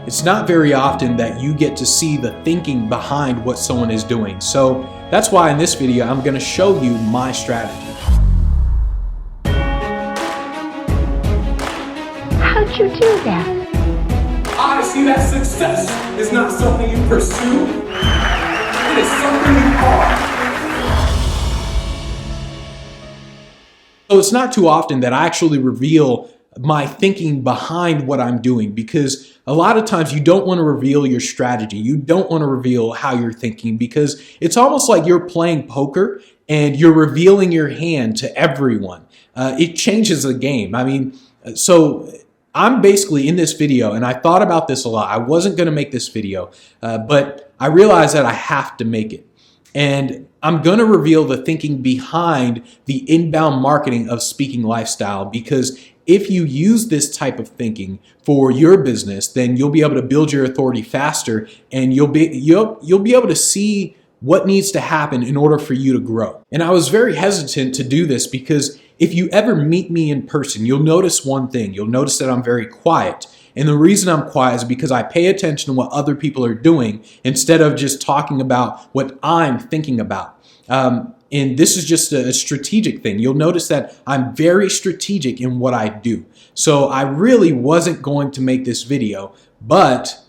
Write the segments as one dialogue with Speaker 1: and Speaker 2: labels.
Speaker 1: It's not very often that you get to see the thinking behind what someone is doing. So that's why in this video, I'm going to show you my strategy.
Speaker 2: How'd you do that?
Speaker 3: I see that success is not something you pursue. It is something you are.
Speaker 1: So it's not too often that I actually reveal my thinking behind what I'm doing, because a lot of times you don't want to reveal your strategy. You don't want to reveal how you're thinking, because it's almost like you're playing poker and you're revealing your hand to everyone. It changes the game. I mean, so I'm basically in this video, and I thought about this a lot. I wasn't going to make this video, but I realized that I have to make it. And I'm going to reveal the thinking behind the inbound marketing of Speaking Lifestyle, because if you use this type of thinking for your business, then you'll be able to build your authority faster, and you'll be able to see what needs to happen in order for you to grow. And I was very hesitant to do this because if you ever meet me in person, you'll notice one thing. You'll notice that I'm very quiet. And the reason I'm quiet is because I pay attention to what other people are doing instead of just talking about what I'm thinking about. And this is just a strategic thing. You'll notice that I'm very strategic in what I do. So I really wasn't going to make this video, but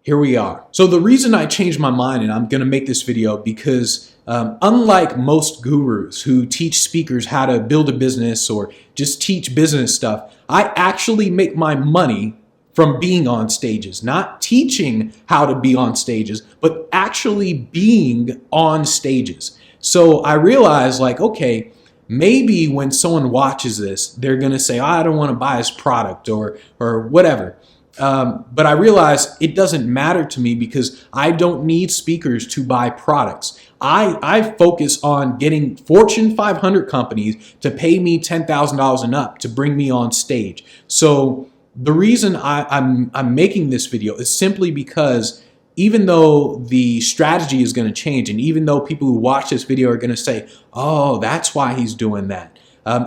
Speaker 1: here we are. So the reason I changed my mind and I'm going to make this video because unlike most gurus who teach speakers how to build a business or just teach business stuff, I actually make my money from being on stages, not teaching how to be on stages, but actually being on stages. So I realized, like, okay, maybe when someone watches this, they're going to say, oh, I don't want to buy his product or whatever. But I realized it doesn't matter to me because I don't need speakers to buy products. I focus on getting Fortune 500 companies to pay me $10,000 and up to bring me on stage. So the reason I'm making this video is simply because even though the strategy is going to change, and even though people who watch this video are going to say, oh, that's why he's doing that.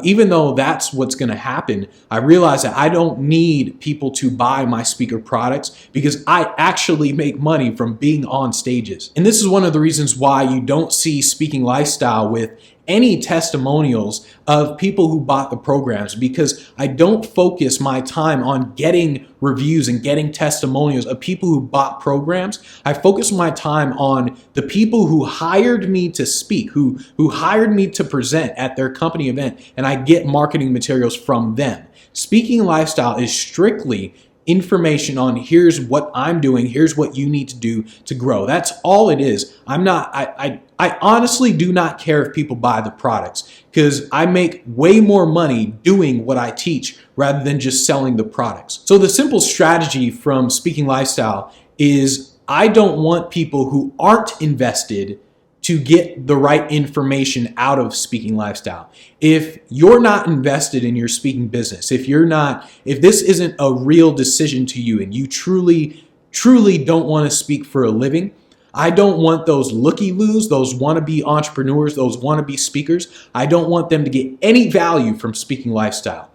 Speaker 1: Even though that's what's going to happen, I realize that I don't need people to buy my speaker products because I actually make money from being on stages. And this is one of the reasons why you don't see Speaking Lifestyle with any testimonials of people who bought the programs, because I don't focus my time on getting reviews and getting testimonials of people who bought programs. I focus my time on the people who hired me to speak, who hired me to present at their company event, and I get marketing materials from them. Speaking Lifestyle is strictly information on here's what I'm doing, here's what you need to do to grow. That's all it is. I honestly do not care if people buy the products, because I make way more money doing what I teach rather than just selling the products. So the simple strategy from Speaking Lifestyle is I don't want people who aren't invested to get the right information out of Speaking Lifestyle. If you're not invested in your speaking business, if this isn't a real decision to you and you truly don't want to speak for a living, I don't want those looky-loos, those wannabe entrepreneurs, those wannabe speakers. I don't want them to get any value from Speaking Lifestyle,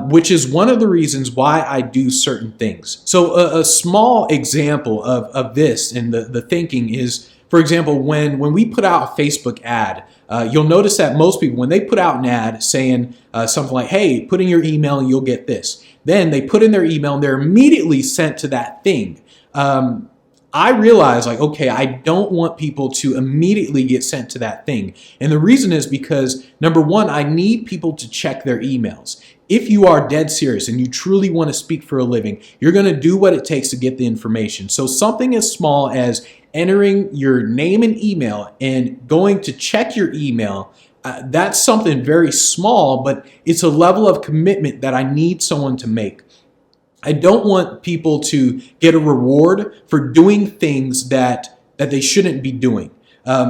Speaker 1: which is one of the reasons why I do certain things. So a small example of this and the thinking is, for example, when we put out a Facebook ad, you'll notice that most people, when they put out an ad saying something like, hey, put in your email and you'll get this, then they put in their email and they're immediately sent to that thing. I realized, like, okay, I don't want people to immediately get sent to that thing. And the reason is because, number one, I need people to check their emails. If you are dead serious and you truly want to speak for a living, you're going to do what it takes to get the information. So something as small as entering your name and email and going to check your email, that's something very small, but it's a level of commitment that I need someone to make. I don't want people to get a reward for doing things that they shouldn't be doing.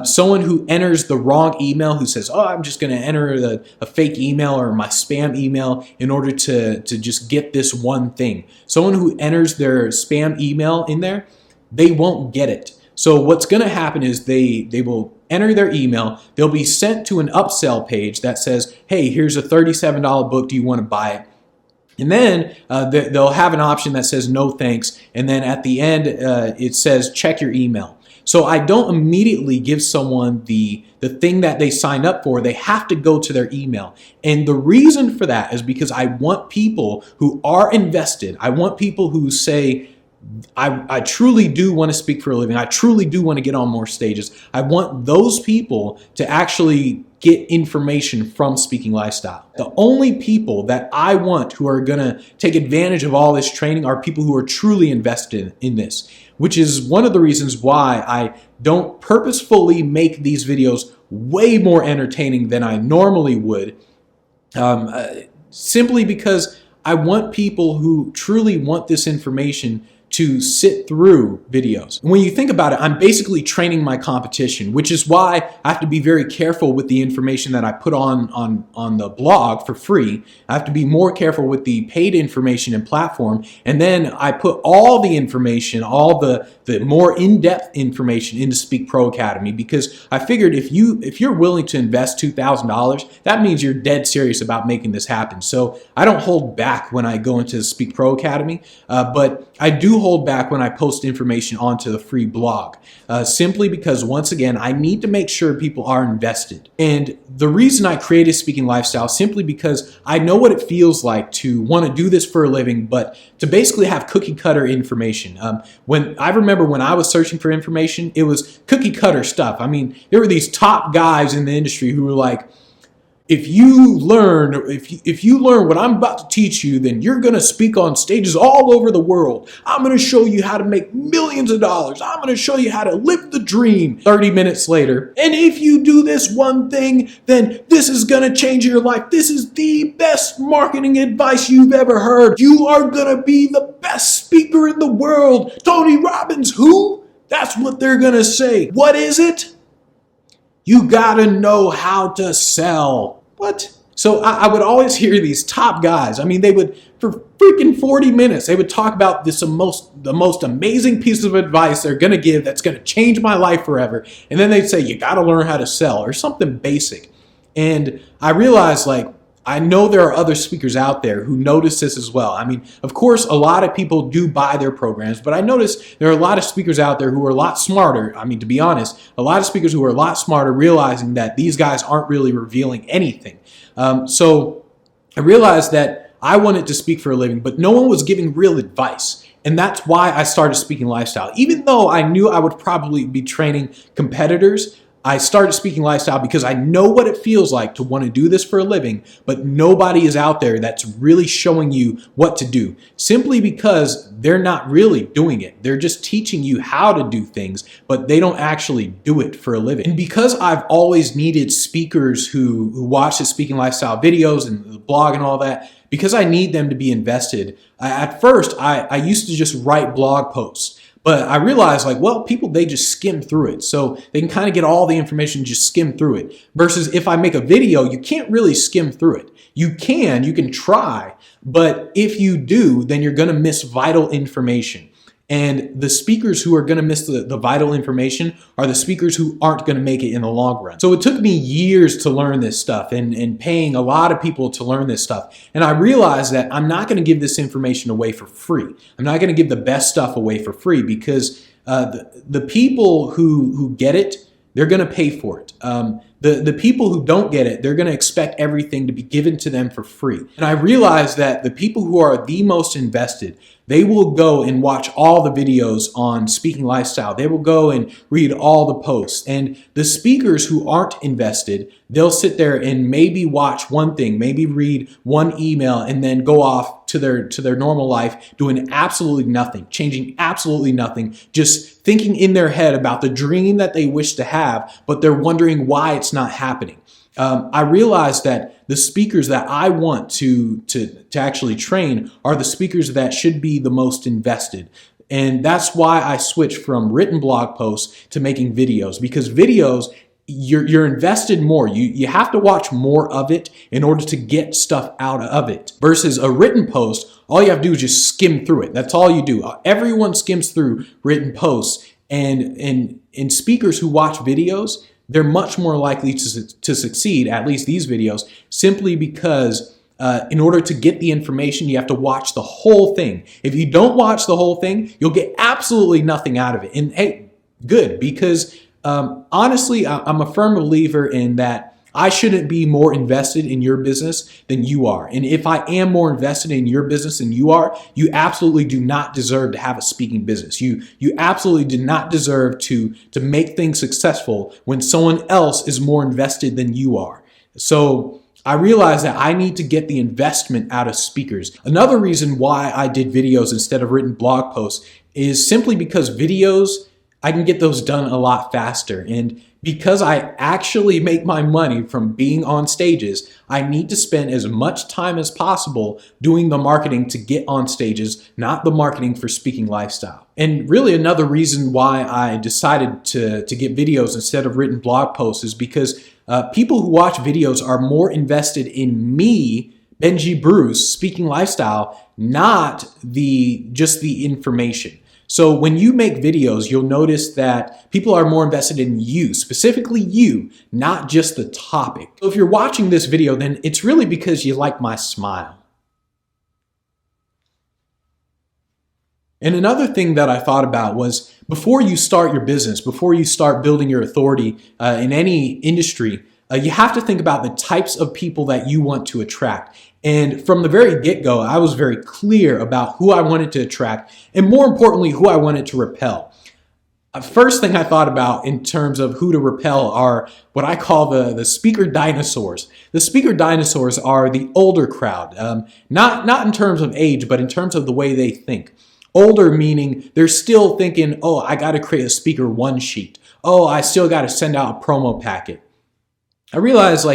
Speaker 1: Someone who enters the wrong email, who says, oh, I'm just going to enter a fake email or my spam email in order to just get this one thing. Someone who enters their spam email in there, they won't get it. So what's going to happen is they will enter their email. They'll be sent to an upsell page that says, hey, here's a $37 book. Do you want to buy it? And then they'll have an option that says no thanks. And then at the end, it says check your email. So I don't immediately give someone the thing that they signed up for. They have to go to their email. And the reason for that is because I want people who are invested. I want people who say, I truly do want to speak for a living. I truly do want to get on more stages. I want those people to actually get information from Speaking Lifestyle. The only people that I want who are going to take advantage of all this training are people who are truly invested in this, which is one of the reasons why I don't purposefully make these videos way more entertaining than I normally would, simply because I want people who truly want this information to sit through videos. And when you think about it, I'm basically training my competition, which is why I have to be very careful with the information that I put on the blog for free. I have to be more careful with the paid information and platform. And then I put all the information, all the more in-depth information into Speak Pro Academy, because I figured if you're willing to invest $2,000, that means you're dead serious about making this happen. So I don't hold back when I go into Speak Pro Academy, but I do hold back when I post information onto the free blog, simply because, once again, I need to make sure people are invested. And the reason I created Speaking Lifestyle simply because I know what it feels like to want to do this for a living, but to basically have cookie cutter information. When I remember when I was searching for information, it was cookie cutter stuff. I mean, there were these top guys in the industry who were like, if you learn what I'm about to teach you, then you're going to speak on stages all over the world. I'm going to show you how to make millions of dollars. I'm going to show you how to live the dream. 30 minutes later, and if you do this one thing, then this is going to change your life. This is the best marketing advice you've ever heard. You are going to be the best speaker in the world. Tony Robbins, who? That's what they're going to say. What is it? You gotta know how to sell. What? So I would always hear these top guys. I mean, they would, for freaking 40 minutes, they would talk about the most amazing piece of advice they're gonna give that's gonna change my life forever. And then they'd say, you gotta learn how to sell, or something basic. And I realized, like, I know there are other speakers out there who notice this as well. I mean, of course, a lot of people do buy their programs, but I notice there are a lot of speakers out there who are a lot smarter. I mean, to be honest, a lot of speakers who are a lot smarter, realizing that these guys aren't really revealing anything. So I realized that I wanted to speak for a living, but no one was giving real advice. And that's why I started Speaking Lifestyle. Even though I knew I would probably be training competitors, I started Speaking Lifestyle because I know what it feels like to want to do this for a living, but nobody is out there that's really showing you what to do, simply because they're not really doing it. They're just teaching you how to do things, but they don't actually do it for a living. And because I've always needed speakers who watch the Speaking Lifestyle videos and the blog and all that, because I need them to be invested, at first I used to just write blog posts. But I realized, like, well, people, they just skim through it. So they can kind of get all the information, just skim through it. Versus if I make a video, you can't really skim through it. You can try, but if you do, then you're going to miss vital information. And the speakers who are going to miss the vital information are the speakers who aren't going to make it in the long run. So it took me years to learn this stuff and paying a lot of people to learn this stuff. And I realized that I'm not going to give this information away for free. I'm not going to give the best stuff away for free, because the people who get it, they're going to pay for it. The people who don't get it, they're going to expect everything to be given to them for free. And I realized that the people who are the most invested, they will go and watch all the videos on Speaking Lifestyle. They will go and read all the posts. And the speakers who aren't invested, they'll sit there and maybe watch one thing, maybe read one email, and then go off to their normal life doing absolutely nothing, changing absolutely nothing, just thinking in their head about the dream that they wish to have, but they're wondering why it's not happening. I realized that the speakers that I want to actually train are the speakers that should be the most invested. And that's why I switched from written blog posts to making videos, because videos, you're invested more. You have to watch more of it in order to get stuff out of it. Versus a written post, all you have to do is just skim through it. That's all you do. Everyone skims through written posts. And speakers who watch videos, they're much more likely to succeed, at least these videos, simply because in order to get the information, you have to watch the whole thing. If you don't watch the whole thing, you'll get absolutely nothing out of it. And hey, good, because honestly, I'm a firm believer in that I shouldn't be more invested in your business than you are. And if I am more invested in your business than you are, you absolutely do not deserve to have a speaking business. You absolutely do not deserve to make things successful when someone else is more invested than you are. So I realized that I need to get the investment out of speakers. Another reason why I did videos instead of written blog posts is simply because videos, I can get those done a lot faster. And because I actually make my money from being on stages, I need to spend as much time as possible doing the marketing to get on stages, not the marketing for speaking lifestyle. And really another reason why I decided to get videos instead of written blog posts is because people who watch videos are more invested in me, Benji Bruce, speaking lifestyle, not just the information. So when you make videos, you'll notice that people are more invested in you, specifically you, not just the topic. So if you're watching this video, then it's really because you like my smile. And another thing that I thought about was before you start your business, before you start building your authority in any industry, you have to think about the types of people that you want to attract. And from the very get-go, I was very clear about who I wanted to attract and more importantly, who I wanted to repel. First thing I thought about in terms of who to repel are what I call the speaker dinosaurs. The speaker dinosaurs are the older crowd, not in terms of age, but in terms of the way they think. Older meaning they're still thinking, oh, I got to create a speaker one sheet. Oh, I still got to send out a promo packet. I realized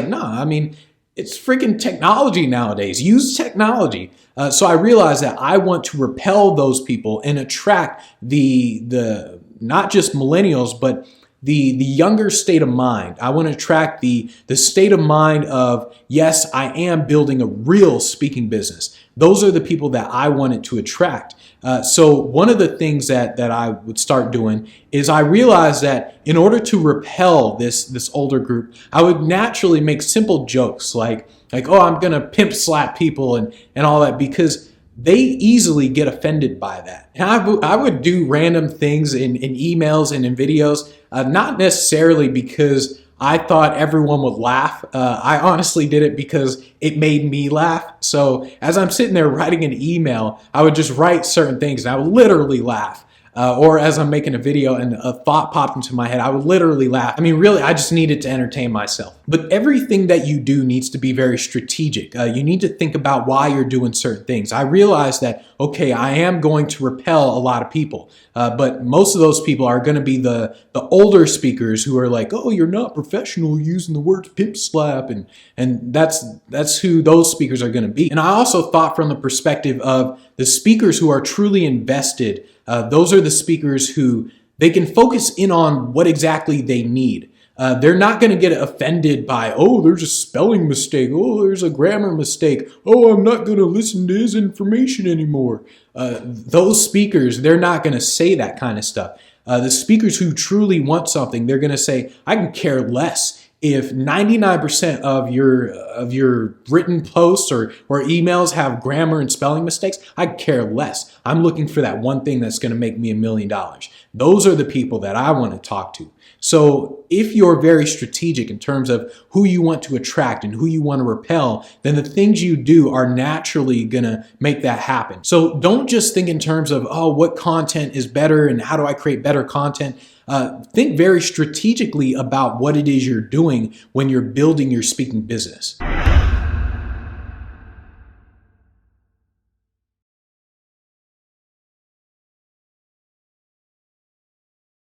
Speaker 1: it's freaking technology nowadays. Use technology. So I realized that I want to repel those people and attract the not just millennials, but the younger state of mind. I want to attract the state of mind of, yes, I am building a real speaking business. Those are the people that I wanted to attract. So one of the things that I would start doing is I realized that in order to repel this older group, I would naturally make simple jokes like oh, I'm gonna pimp slap people and all that, because they easily get offended by that. And I would do random things in emails and in videos, not necessarily because I thought everyone would laugh. I honestly did it because it made me laugh. So as I'm sitting there writing an email, I would just write certain things and I would literally laugh. Or as I'm making a video and a thought popped into my head, I would literally laugh. I mean, really, I just needed to entertain myself. But everything that you do needs to be very strategic. You need to think about why you're doing certain things. I realized that, okay, I am going to repel a lot of people, but most of those people are going to be the older speakers who are like, oh, you're not professional using the word pimp slap, and that's who those speakers are going to be. And I also thought from the perspective of the speakers who are truly invested. Those are the speakers who they can focus in on what exactly they need. They're not going to get offended by, oh, there's a spelling mistake. Oh, there's a grammar mistake. Oh, I'm not going to listen to his information anymore. Those speakers, they're not going to say that kind of stuff. The speakers who truly want something, they're going to say, I can care less if 99% of your written posts or emails have grammar and spelling mistakes. I care less. I'm looking for that one thing that's going to make me $1 million. Those are the people that I want to talk to. So if you're very strategic in terms of who you want to attract and who you want to repel, then the things you do are naturally going to make that happen. So don't just think in terms of, oh, what content is better and how do I create better content? Think very strategically about what it is you're doing when you're building your speaking business.